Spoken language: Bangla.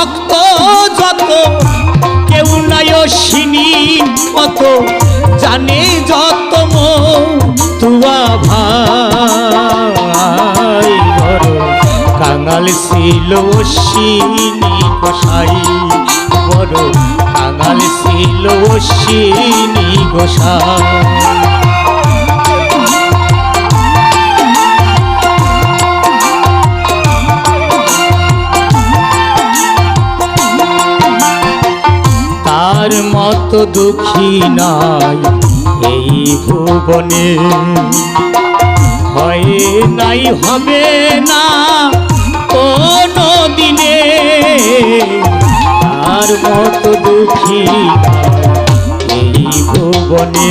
ভক্ত যত কেউ নাই অশ্বিনী কত জানে যত তুয়া ভাই বড় কাঙাল ছিল অশ্বিনী গোসাই বড় কাঙাল ছিল অশ্বিনী গোসাই তার মতো দুঃখী নাই এই ভুবনে হয় নাই হবে না কোনো দিনে তার মতো দুঃখী এই ভুবনে